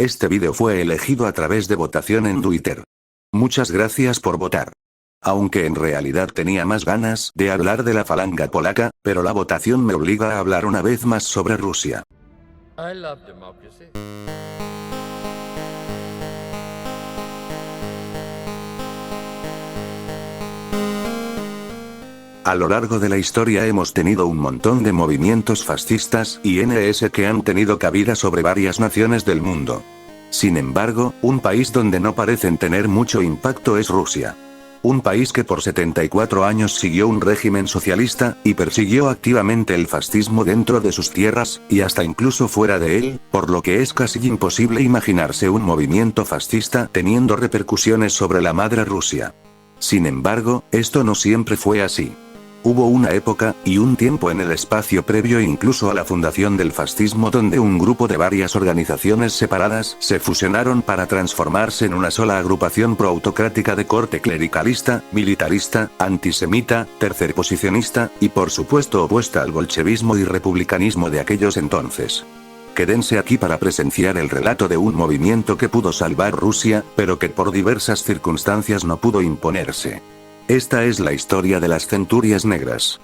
Este vídeo fue elegido a través de votación en Twitter. Muchas gracias por votar. Aunque en realidad tenía más ganas de hablar de la falanga polaca, pero la votación me obliga a hablar una vez más sobre Rusia. I love democracy. A lo largo de la historia hemos tenido un montón de movimientos fascistas y NS que han tenido cabida sobre varias naciones del mundo. Sin embargo, un país donde no parecen tener mucho impacto es Rusia. Un país que por 74 años siguió un régimen socialista, y persiguió activamente el fascismo dentro de sus tierras, y hasta incluso fuera de él, por lo que es casi imposible imaginarse un movimiento fascista teniendo repercusiones sobre la madre Rusia. Sin embargo, esto no siempre fue así. Hubo una época, y un tiempo en el espacio previo incluso a la fundación del fascismo donde un grupo de varias organizaciones separadas se fusionaron para transformarse en una sola agrupación proautocrática de corte clericalista, militarista, antisemita, tercerposicionista, y por supuesto opuesta al bolchevismo y republicanismo de aquellos entonces. Quédense aquí para presenciar el relato de un movimiento que pudo salvar Rusia, pero que por diversas circunstancias no pudo imponerse. Esta es la historia de las Centurias Negras.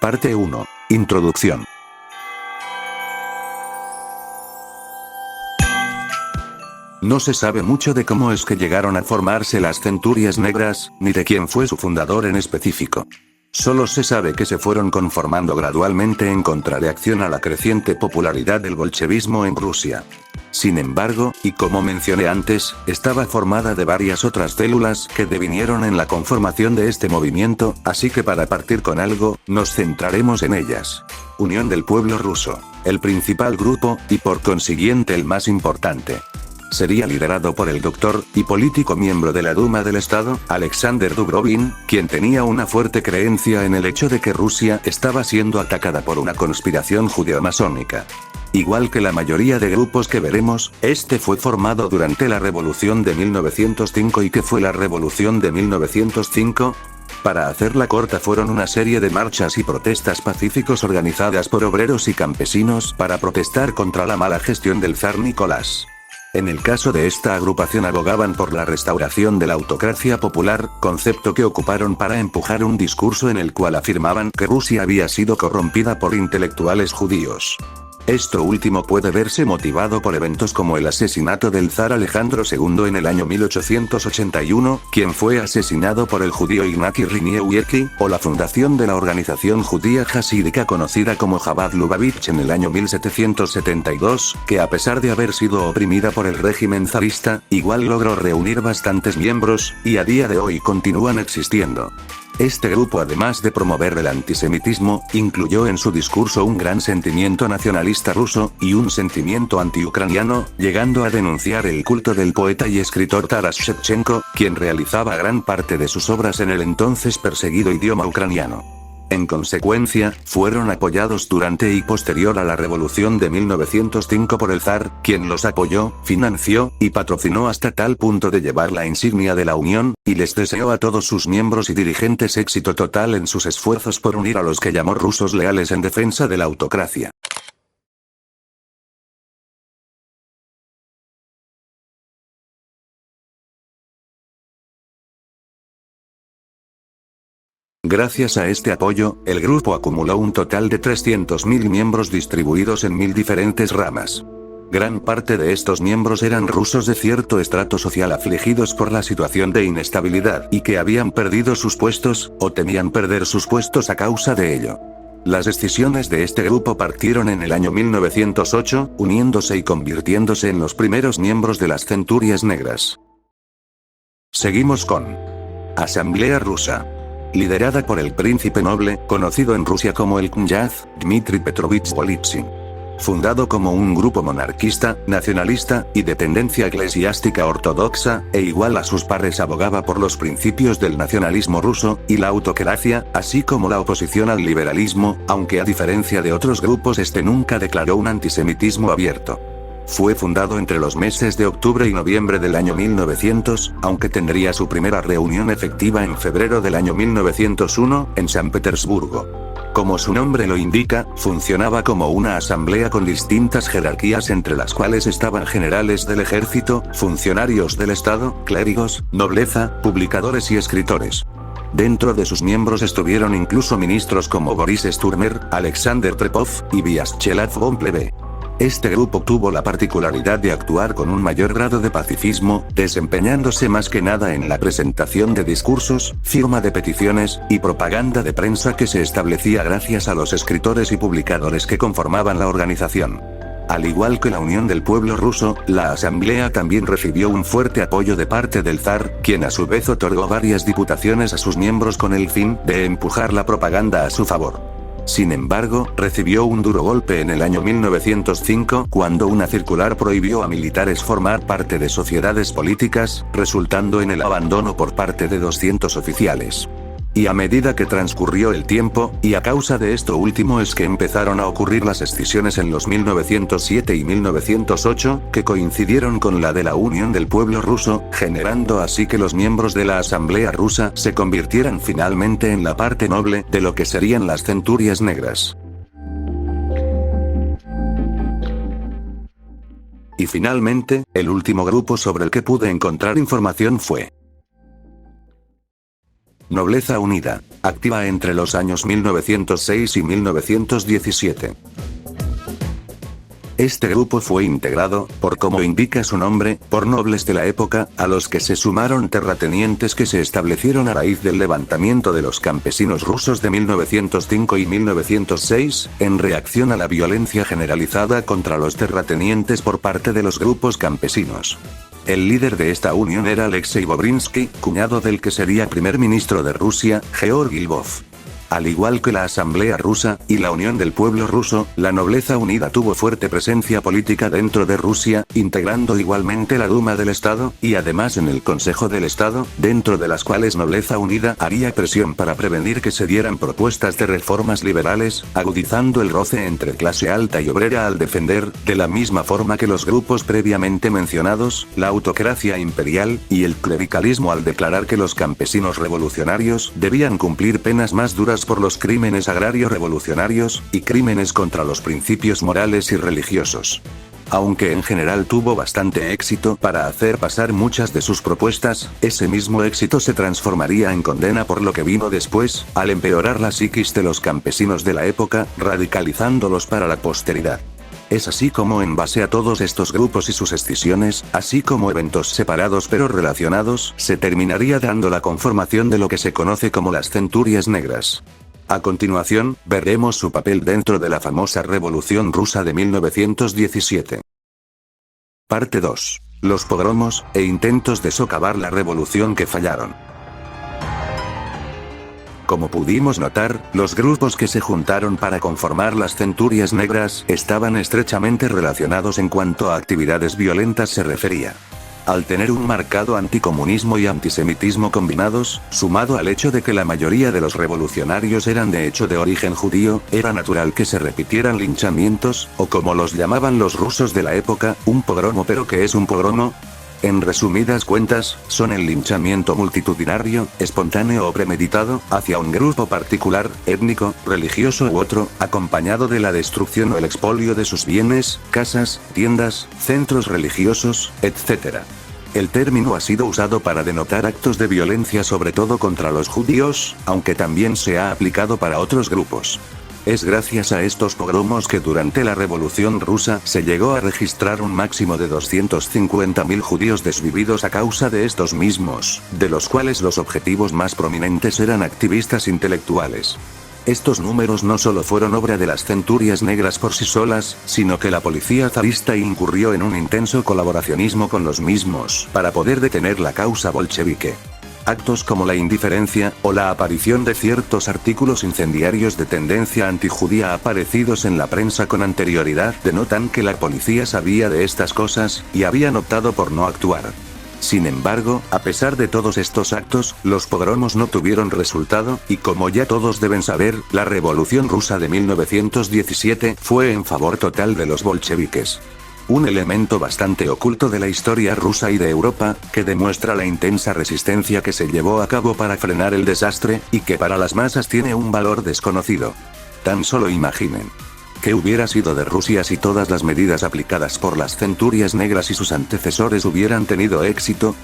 Parte 1. Introducción. No se sabe mucho de cómo es que llegaron a formarse las Centurias Negras, ni de quién fue su fundador en específico. Solo se sabe que se fueron conformando gradualmente en contrarreacción a la creciente popularidad del bolchevismo en Rusia. Sin embargo, y como mencioné antes, estaba formada de varias otras células que devinieron en la conformación de este movimiento, así que para partir con algo, nos centraremos en ellas. Unión del Pueblo Ruso, el principal grupo, y por consiguiente el más importante. Sería liderado por el doctor, y político miembro de la Duma del Estado, Alexander Dubrovin, quien tenía una fuerte creencia en el hecho de que Rusia estaba siendo atacada por una conspiración judeo-masónica. Igual que la mayoría de grupos que veremos, este fue formado durante la Revolución de 1905 y ¿qué fue la Revolución de 1905? Para hacerla corta fueron una serie de marchas y protestas pacíficos organizadas por obreros y campesinos para protestar contra la mala gestión del zar Nicolás. En el caso de esta agrupación abogaban por la restauración de la autocracia popular, concepto que ocuparon para empujar un discurso en el cual afirmaban que Rusia había sido corrompida por intelectuales judíos. Esto último puede verse motivado por eventos como el asesinato del zar Alejandro II en el año 1881, quien fue asesinado por el judío Ignacy Ryniewski, o la fundación de la organización judía jasídica conocida como Chabad Lubavitch en el año 1772, que a pesar de haber sido oprimida por el régimen zarista, igual logró reunir bastantes miembros, y a día de hoy continúan existiendo. Este grupo, además de promover el antisemitismo, incluyó en su discurso un gran sentimiento nacionalista ruso, y un sentimiento antiucraniano, llegando a denunciar el culto del poeta y escritor Taras Shevchenko, quien realizaba gran parte de sus obras en el entonces perseguido idioma ucraniano. En consecuencia, fueron apoyados durante y posterior a la Revolución de 1905 por el zar, quien los apoyó, financió, y patrocinó hasta tal punto de llevar la insignia de la Unión, y les deseó a todos sus miembros y dirigentes éxito total en sus esfuerzos por unir a los que llamó rusos leales en defensa de la autocracia. Gracias a este apoyo, el grupo acumuló un total de 300.000 miembros distribuidos en 1000 diferentes ramas. Gran parte de estos miembros eran rusos de cierto estrato social afligidos por la situación de inestabilidad y que habían perdido sus puestos, o temían perder sus puestos a causa de ello. Las decisiones de este grupo partieron en el año 1908, uniéndose y convirtiéndose en los primeros miembros de las Centurias Negras. Seguimos con Asamblea Rusa. Liderada por el príncipe noble, conocido en Rusia como el Knyaz, Dmitry Petrovich Golitsyn. Fundado como un grupo monarquista, nacionalista, y de tendencia eclesiástica ortodoxa, e igual a sus pares abogaba por los principios del nacionalismo ruso, y la autocracia, así como la oposición al liberalismo, aunque a diferencia de otros grupos este nunca declaró un antisemitismo abierto. Fue fundado entre los meses de octubre y noviembre del año 1900, aunque tendría su primera reunión efectiva en febrero del año 1901, en San Petersburgo. Como su nombre lo indica, funcionaba como una asamblea con distintas jerarquías entre las cuales estaban generales del ejército, funcionarios del Estado, clérigos, nobleza, publicadores y escritores. Dentro de sus miembros estuvieron incluso ministros como Boris Sturmer, Alexander Trepov, y Vyacheslav von Plebe. Este grupo tuvo la particularidad de actuar con un mayor grado de pacifismo, desempeñándose más que nada en la presentación de discursos, firma de peticiones, y propaganda de prensa que se establecía gracias a los escritores y publicadores que conformaban la organización. Al igual que la Unión del Pueblo Ruso, la asamblea también recibió un fuerte apoyo de parte del zar, quien a su vez otorgó varias diputaciones a sus miembros con el fin de empujar la propaganda a su favor. Sin embargo, recibió un duro golpe en el año 1905 cuando una circular prohibió a militares formar parte de sociedades políticas, resultando en el abandono por parte de 200 oficiales. Y a medida que transcurrió el tiempo, y a causa de esto último es que empezaron a ocurrir las escisiones en los 1907 y 1908, que coincidieron con la de la Unión del Pueblo Ruso, generando así que los miembros de la Asamblea Rusa se convirtieran finalmente en la parte noble de lo que serían las centurias negras. Y finalmente, el último grupo sobre el que pude encontrar información fue Nobleza Unida, activa entre los años 1906 y 1917. Este grupo fue integrado, por como indica su nombre, por nobles de la época, a los que se sumaron terratenientes que se establecieron a raíz del levantamiento de los campesinos rusos de 1905 y 1906, en reacción a la violencia generalizada contra los terratenientes por parte de los grupos campesinos. El líder de esta unión era Alexei Bobrinsky, cuñado del que sería primer ministro de Rusia, Georgi Lvov. Al igual que la Asamblea Rusa, y la Unión del Pueblo Ruso, la Nobleza Unida tuvo fuerte presencia política dentro de Rusia, integrando igualmente la Duma del Estado, y además en el Consejo del Estado, dentro de las cuales Nobleza Unida haría presión para prevenir que se dieran propuestas de reformas liberales, agudizando el roce entre clase alta y obrera al defender, de la misma forma que los grupos previamente mencionados, la autocracia imperial, y el clericalismo al declarar que los campesinos revolucionarios debían cumplir penas más duras por los crímenes agrarios revolucionarios, y crímenes contra los principios morales y religiosos. Aunque en general tuvo bastante éxito para hacer pasar muchas de sus propuestas, ese mismo éxito se transformaría en condena por lo que vino después, al empeorar la psiquis de los campesinos de la época, radicalizándolos para la posteridad. Es así como en base a todos estos grupos y sus escisiones, así como eventos separados pero relacionados, se terminaría dando la conformación de lo que se conoce como las centurias negras. A continuación, veremos su papel dentro de la famosa Revolución Rusa de 1917. Parte 2. Los pogromos, e intentos de socavar la revolución que fallaron. Como pudimos notar, los grupos que se juntaron para conformar las centurias negras estaban estrechamente relacionados en cuanto a actividades violentas se refería. Al tener un marcado anticomunismo y antisemitismo combinados, sumado al hecho de que la mayoría de los revolucionarios eran de hecho de origen judío, era natural que se repitieran linchamientos, o como los llamaban los rusos de la época, un pogromo. ¿Pero qué es un pogromo? En resumidas cuentas, son el linchamiento multitudinario, espontáneo o premeditado, hacia un grupo particular, étnico, religioso u otro, acompañado de la destrucción o el expolio de sus bienes, casas, tiendas, centros religiosos, etc. El término ha sido usado para denotar actos de violencia sobre todo contra los judíos, aunque también se ha aplicado para otros grupos. Es gracias a estos pogromos que durante la Revolución Rusa se llegó a registrar un máximo de 250.000 judíos desvividos a causa de estos mismos, de los cuales los objetivos más prominentes eran activistas intelectuales. Estos números no solo fueron obra de las centurias negras por sí solas, sino que la policía zarista incurrió en un intenso colaboracionismo con los mismos para poder detener la causa bolchevique. Actos como la indiferencia, o la aparición de ciertos artículos incendiarios de tendencia antijudía aparecidos en la prensa con anterioridad denotan que la policía sabía de estas cosas, y habían optado por no actuar. Sin embargo, a pesar de todos estos actos, los pogromos no tuvieron resultado, y como ya todos deben saber, la Revolución Rusa de 1917 fue en favor total de los bolcheviques. Un elemento bastante oculto de la historia rusa y de Europa, que demuestra la intensa resistencia que se llevó a cabo para frenar el desastre, y que para las masas tiene un valor desconocido. Tan solo imaginen. ¿Qué hubiera sido de Rusia si todas las medidas aplicadas por las centurias negras y sus antecesores hubieran tenido éxito?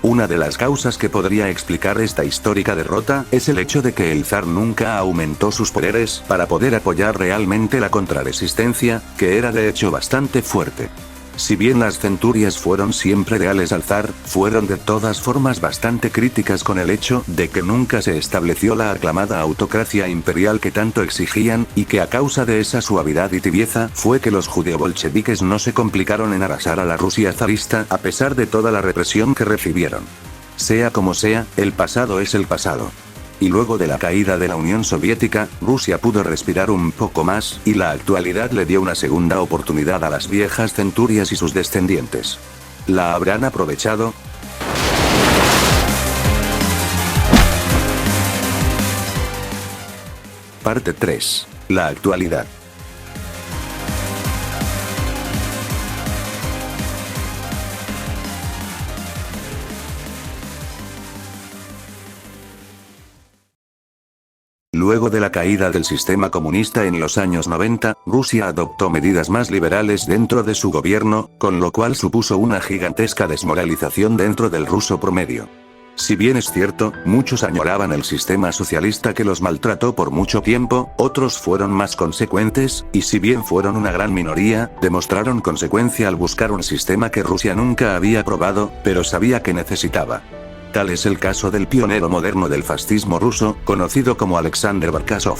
Una de las causas que podría explicar esta histórica derrota es el hecho de que el zar nunca aumentó sus poderes para poder apoyar realmente la contrarresistencia, que era de hecho bastante fuerte. Si bien las centurias fueron siempre leales al zar, fueron de todas formas bastante críticas con el hecho de que nunca se estableció la aclamada autocracia imperial que tanto exigían, y que a causa de esa suavidad y tibieza fue que los judeobolcheviques no se complicaron en arrasar a la Rusia zarista a pesar de toda la represión que recibieron. Sea como sea, el pasado es el pasado. Y luego de la caída de la Unión Soviética, Rusia pudo respirar un poco más, y la actualidad le dio una segunda oportunidad a las viejas centurias y sus descendientes. ¿La habrán aprovechado? Parte 3. La actualidad. Luego de la caída del sistema comunista en los años 90, Rusia adoptó medidas más liberales dentro de su gobierno, con lo cual supuso una gigantesca desmoralización dentro del ruso promedio. Si bien es cierto, muchos añoraban el sistema socialista que los maltrató por mucho tiempo, otros fueron más consecuentes, y si bien fueron una gran minoría, demostraron consecuencia al buscar un sistema que Rusia nunca había probado, pero sabía que necesitaba. Tal es el caso del pionero moderno del fascismo ruso, conocido como Alexander Barkasov.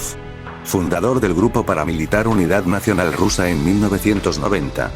Fundador del grupo paramilitar Unidad Nacional Rusa en 1990.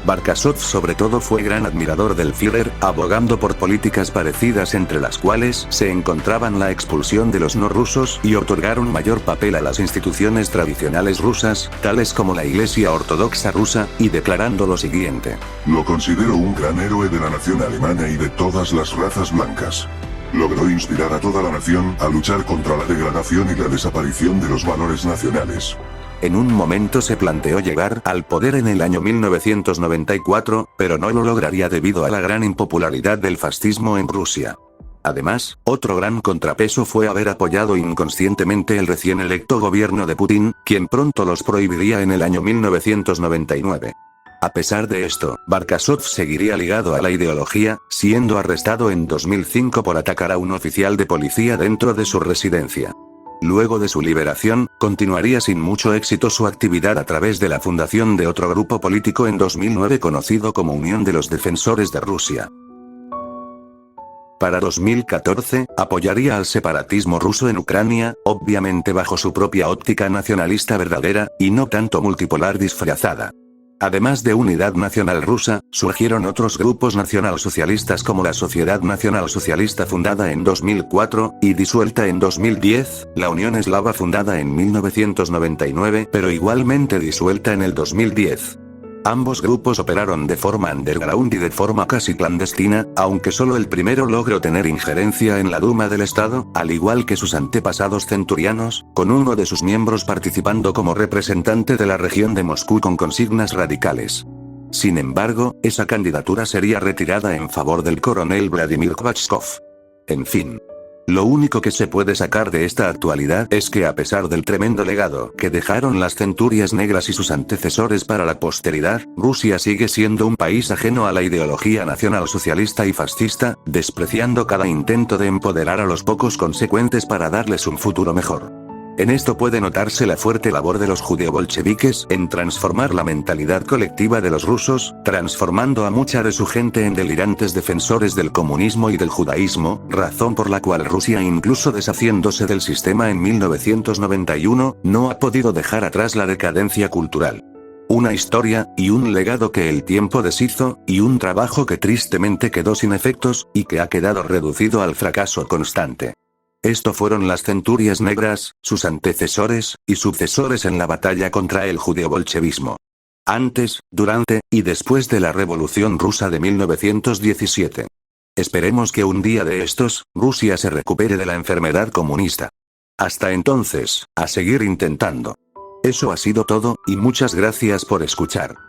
Barkasov sobre todo fue gran admirador del Führer, abogando por políticas parecidas entre las cuales se encontraban la expulsión de los no rusos y otorgar un mayor papel a las instituciones tradicionales rusas, tales como la Iglesia Ortodoxa rusa, y declarando lo siguiente: lo considero un gran héroe de la nación alemana y de todas las razas blancas. Logró inspirar a toda la nación a luchar contra la degradación y la desaparición de los valores nacionales. En un momento se planteó llegar al poder en el año 1994, pero no lo lograría debido a la gran impopularidad del fascismo en Rusia. Además, otro gran contrapeso fue haber apoyado inconscientemente el recién electo gobierno de Putin, quien pronto los prohibiría en el año 1999. A pesar de esto, Barkasov seguiría ligado a la ideología, siendo arrestado en 2005 por atacar a un oficial de policía dentro de su residencia. Luego de su liberación, continuaría sin mucho éxito su actividad a través de la fundación de otro grupo político en 2009 conocido como Unión de los Defensores de Rusia. Para 2014, apoyaría al separatismo ruso en Ucrania, obviamente bajo su propia óptica nacionalista verdadera, y no tanto multipolar disfrazada. Además de Unidad Nacional Rusa, surgieron otros grupos nacionalsocialistas como la Sociedad Nacional Socialista fundada en 2004, y disuelta en 2010, la Unión Eslava fundada en 1999 pero igualmente disuelta en el 2010. Ambos grupos operaron de forma underground y de forma casi clandestina, aunque solo el primero logró tener injerencia en la Duma del Estado, al igual que sus antepasados centurianos, con uno de sus miembros participando como representante de la región de Moscú con consignas radicales. Sin embargo, esa candidatura sería retirada en favor del coronel Vladimir Khvachkov. En fin. Lo único que se puede sacar de esta actualidad es que a pesar del tremendo legado que dejaron las centurias negras y sus antecesores para la posteridad, Rusia sigue siendo un país ajeno a la ideología nacionalsocialista y fascista, despreciando cada intento de empoderar a los pocos consecuentes para darles un futuro mejor. En esto puede notarse la fuerte labor de los judeobolcheviques en transformar la mentalidad colectiva de los rusos, transformando a mucha de su gente en delirantes defensores del comunismo y del judaísmo, razón por la cual Rusia, incluso deshaciéndose del sistema en 1991, no ha podido dejar atrás la decadencia cultural. Una historia, y un legado que el tiempo deshizo, y un trabajo que tristemente quedó sin efectos, y que ha quedado reducido al fracaso constante. Esto fueron las Centurias Negras, sus antecesores, y sucesores en la batalla contra el judeobolchevismo. Antes, durante, y después de la Revolución Rusa de 1917. Esperemos que un día de estos, Rusia se recupere de la enfermedad comunista. Hasta entonces, a seguir intentando. Eso ha sido todo, y muchas gracias por escuchar.